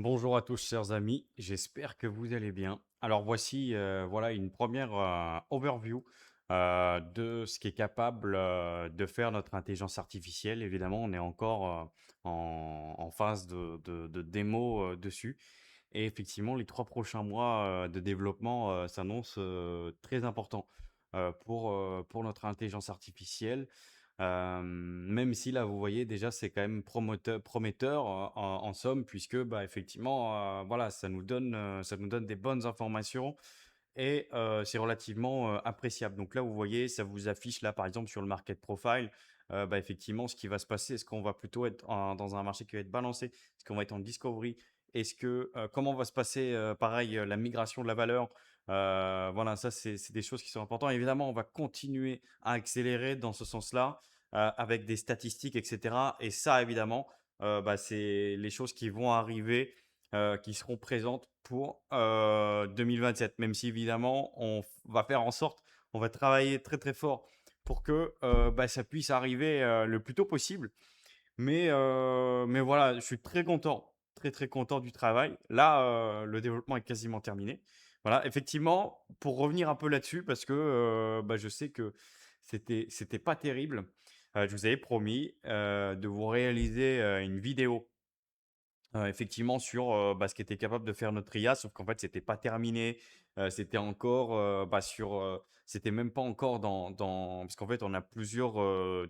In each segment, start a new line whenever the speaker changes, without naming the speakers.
Bonjour à tous, chers amis. J'espère que vous allez bien. Alors voici, voilà une première overview de ce qui est capable de faire notre intelligence artificielle. Évidemment, on est encore en phase de démo dessus. Et effectivement, les 3 prochains mois de développement s'annoncent très importants pour notre intelligence artificielle. Même si là, vous voyez, déjà, c'est quand même prometteur en somme, puisque bah, effectivement, voilà, ça nous donne des bonnes informations et c'est relativement appréciable. Donc là, vous voyez, ça vous affiche là, par exemple, sur le market profile, bah, effectivement, ce qui va se passer. Est-ce qu'on va plutôt être dans un marché qui va être balancé? Est-ce qu'on va être en discovery? Comment va se passer, pareil, la migration de la valeur? Voilà, ça, c'est des choses qui sont importantes. Évidemment, on va continuer à accélérer dans ce sens-là, avec des statistiques, etc. Et ça, évidemment, bah, c'est les choses qui vont arriver, qui seront présentes pour 2027. Même si, évidemment, va faire en sorte, on va travailler très, très fort pour que bah, ça puisse arriver le plus tôt possible. Mais voilà, je suis très content, très, très content du travail. Là, le développement est quasiment terminé. Voilà, effectivement, pour revenir un peu là-dessus, parce que bah, je sais que c'était pas terrible. Je vous avais promis de vous réaliser une vidéo effectivement sur, bah, ce qu'était capable de faire notre IA, sauf qu'en fait, c'était pas terminé. C'était encore, bah, c'était même pas encore parce qu'en fait, on a plusieurs,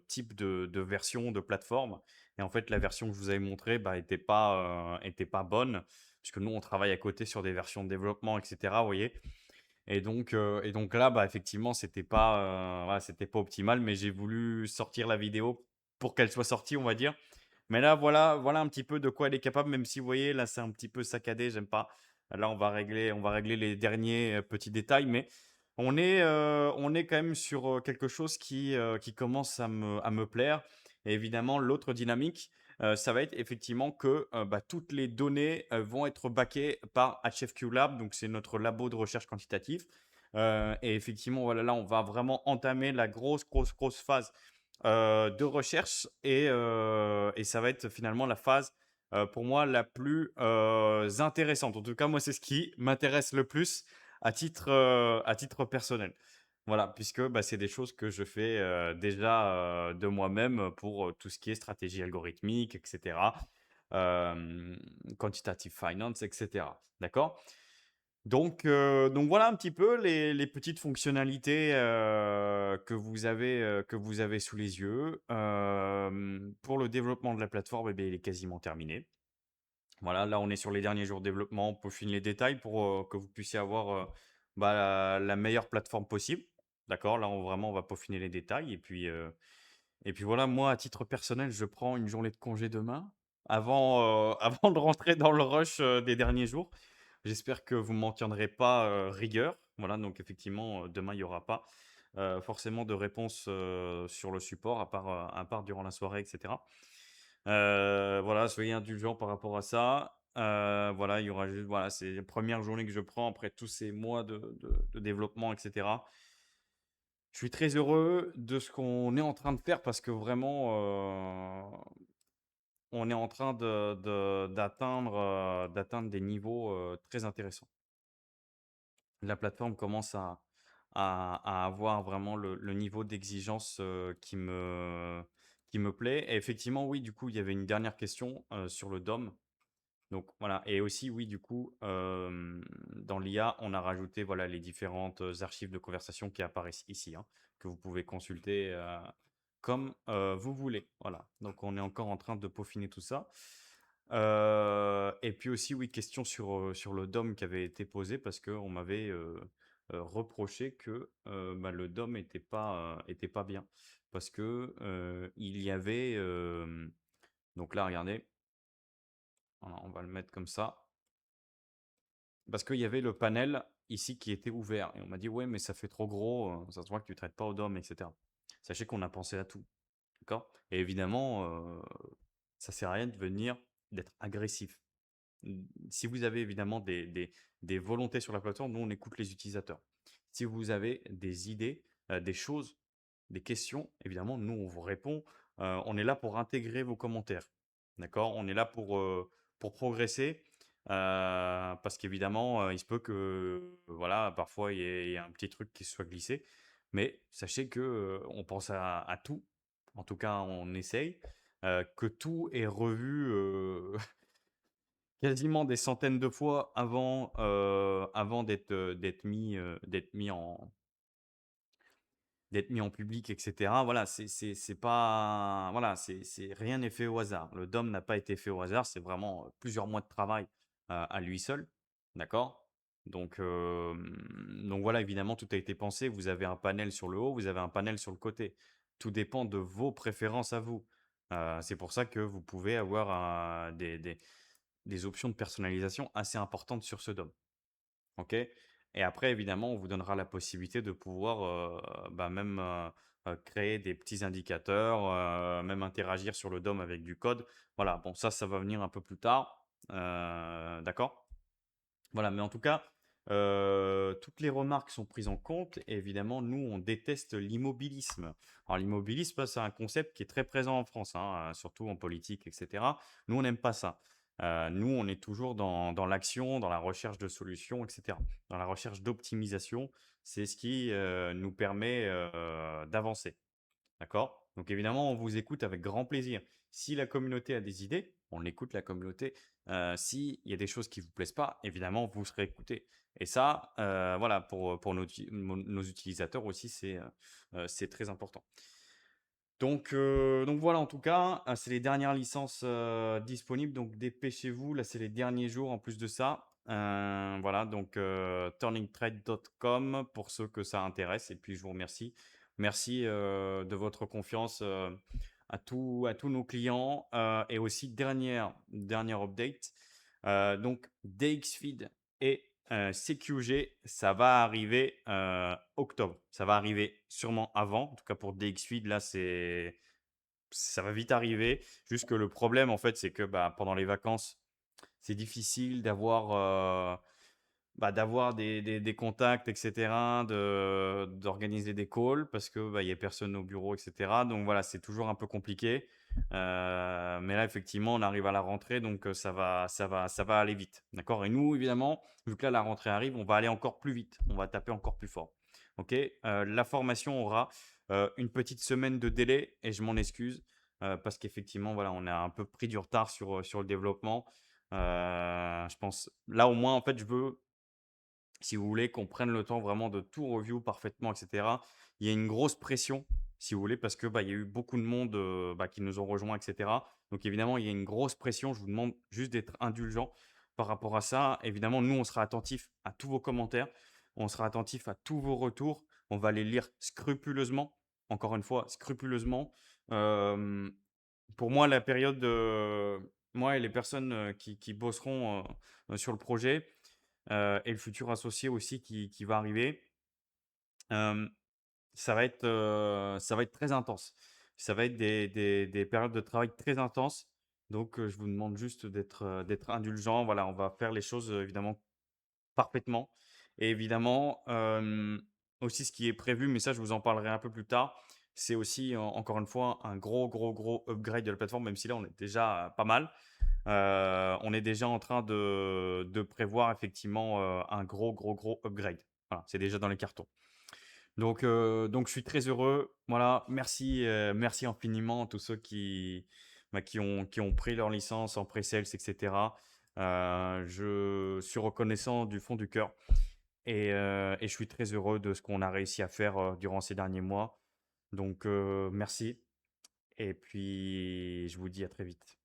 types de versions de plateformes et en fait, la version que je vous avais montrée, bah, était pas bonne puisque nous, on travaille à côté sur des versions de développement et cetera, vous voyez? Et donc là, bah, effectivement, voilà, c'était pas optimal, mais j'ai voulu sortir la vidéo pour qu'elle soit sortie, on va dire. Mais là, voilà un petit peu de quoi elle est capable, même si vous voyez, là, c'est un petit peu saccadé, j'aime pas. Là, on va régler les derniers petits détails, mais on est quand même sur quelque chose qui commence à me plaire. Et évidemment, l'autre dynamique, ça va être effectivement que bah, toutes les données vont être backées par HFQ Lab, donc c'est notre labo de recherche quantitative. Et effectivement, voilà, là, on va vraiment entamer la grosse, grosse, grosse phase de recherche et ça va être finalement la phase, pour moi, la plus intéressante. En tout cas, moi, c'est ce qui m'intéresse le plus à titre personnel. Voilà, puisque bah, c'est des choses que je fais déjà de moi-même pour tout ce qui est stratégie algorithmique, etc. euh, Quantitative finance, etc. D'accord? Donc voilà un petit peu les petites fonctionnalités que vous avez sous les yeux. Pour le développement de la plateforme, eh bien, il est quasiment terminé. Voilà, là, on est sur les derniers jours de développement. On peaufine les détails pour que vous puissiez avoir bah, la meilleure plateforme possible. D'accord? Là, vraiment, on va peaufiner les détails. Et puis voilà, moi, à titre personnel, je prends une journée de congé demain, avant de rentrer dans le rush des derniers jours. J'espère que vous ne m'en tiendrez pas rigueur. Voilà, donc effectivement, demain, il n'y aura pas forcément de réponse sur le support, à part durant la soirée, etc. Voilà, soyez indulgents par rapport à ça. Voilà, il y aura juste, voilà, c'est la première journée que je prends après tous ces mois de développement, etc. Je suis très heureux de ce qu'on est en train de faire parce que vraiment, on est en train d'atteindre des niveaux très intéressants. La plateforme commence à avoir vraiment le niveau d'exigence qui me plaît. Et effectivement, oui, du coup, il y avait une dernière question sur le DOM. Donc voilà, et aussi, oui, du coup, dans l'IA, on a rajouté voilà, les différentes archives de conversation qui apparaissent ici, hein, que vous pouvez consulter comme vous voulez. Voilà, donc on est encore en train de peaufiner tout ça. Et puis aussi, oui, question sur le DOM qui avait été posé parce qu'on m'avait reproché que bah, le DOM était pas bien. Parce que il y avait. Donc là, regardez, voilà, on va le mettre comme ça. Parce qu'il y avait le panel ici qui était ouvert. Et on m'a dit, ouais, mais ça fait trop gros, ça se voit que tu traites pas au DOM, etc. Sachez qu'on a pensé à tout. D'accord? Et évidemment, ça sert à rien de venir d'être agressif. Si vous avez évidemment des volontés sur la plateforme, nous, on écoute les utilisateurs. Si vous avez des idées, des choses, des questions, évidemment, nous, on vous répond. On est là pour intégrer vos commentaires. D'accord? On est là pour progresser. parce qu'évidemment, il se peut que, voilà, parfois il y ait un petit truc qui se soit glissé. Mais sachez que, on pense à tout, en tout cas on essaye, que tout est revu, quasiment des centaines de fois avant d'être mis en public et cetera. Voilà, c'est pas voilà, c'est rien n'est fait au hasard. Le DOM n'a pas été fait au hasard, c'est vraiment, plusieurs mois de travail, à lui seul, d'accord? Donc voilà, évidemment, tout a été pensé. Vous avez un panel sur le haut, vous avez un panel sur le côté. Tout dépend de vos préférences à vous. C'est pour ça que vous pouvez avoir, des options de personnalisation assez importantes sur ce DOM. OK? Et après évidemment, on vous donnera la possibilité de pouvoir, même, créer des petits indicateurs, même interagir sur le DOM avec du code. Voilà, bon ça va venir un peu plus tard, d'accord? Voilà, mais en tout cas, toutes les remarques sont prises en compte et évidemment, nous, on déteste l'immobilisme. Alors l'immobilisme, c'est un concept qui est très présent en France, hein, surtout en politique et cetera. Nous, on n'aime pas ça. Nous, on est toujours dans l'action, dans la recherche de solutions et cetera, dans la recherche d'optimisation. C'est ce qui, nous permet, d'avancer. D'accord? Donc évidemment, on vous écoute avec grand plaisir. Si la communauté a des idées, on écoute la communauté. S'il y a des choses qui vous plaisent pas, évidemment, vous serez écouté. Et ça, voilà, pour nos utilisateurs aussi, c'est très important. Donc voilà, en tout cas, c'est les dernières licences disponibles. Donc dépêchez-vous. Là, c'est les derniers jours en plus de ça. Voilà, donc turningtrade.com pour ceux que ça intéresse. Et puis, je vous remercie. Merci de votre confiance à tous nos clients. Et aussi, dernière update. Donc, DXFeed et CQG, ça va arriver octobre. Ça va arriver sûrement avant. En tout cas, pour DXFeed, là, ça va vite arriver. Juste que le problème, en fait, c'est que pendant les vacances, c'est difficile d'avoir des contacts, et cetera, d'organiser des calls parce que, il y a personne au bureau, et cetera. Donc voilà, c'est toujours un peu compliqué. Mais là, effectivement, on arrive à la rentrée, donc ça va aller vite. D'accord? Et nous, évidemment, vu que là, la rentrée arrive, on va aller encore plus vite. On va taper encore plus fort. OK? La formation aura, une petite semaine de délai et je m'en excuse, parce qu'effectivement, voilà, on a un peu pris du retard sur le développement. Je pense là, au moins, en fait, je veux si vous voulez, qu'on prenne le temps vraiment de tout review parfaitement, et cetera. Il y a une grosse pression, si vous voulez, parce que, il y a eu beaucoup de monde, qui nous ont rejoints, et cetera. Donc évidemment, il y a une grosse pression. Je vous demande juste d'être indulgent par rapport à ça. Évidemment, nous, on sera attentif à tous vos commentaires. On sera attentif à tous vos retours. On va les lire scrupuleusement. Encore une fois, scrupuleusement. Hem, pour moi, la période, moi et les personnes, qui bosseront, sur le projet, et le futur associé aussi qui va arriver. Hem, ça va être très intense. Ça va être des périodes de travail très intenses. Donc, je vous demande juste d'être indulgent. Voilà, on va faire les choses, évidemment parfaitement et évidemment, aussi ce qui est prévu, mais ça je vous en parlerai un peu plus tard, c'est aussi encore une fois un gros, gros, gros upgrade de la plateforme, même si là on est déjà, pas mal. On est déjà en train de prévoir effectivement, un gros, gros, gros upgrade. Voilà, c'est déjà dans les cartons. Donc je suis très heureux. Voilà, merci infiniment à tous ceux qui ont pris leur licence en pre-sales et cetera. Je suis reconnaissant du fond du cœur et je suis très heureux de ce qu'on a réussi à faire, durant ces derniers mois. Donc merci et puis je vous dis à très vite.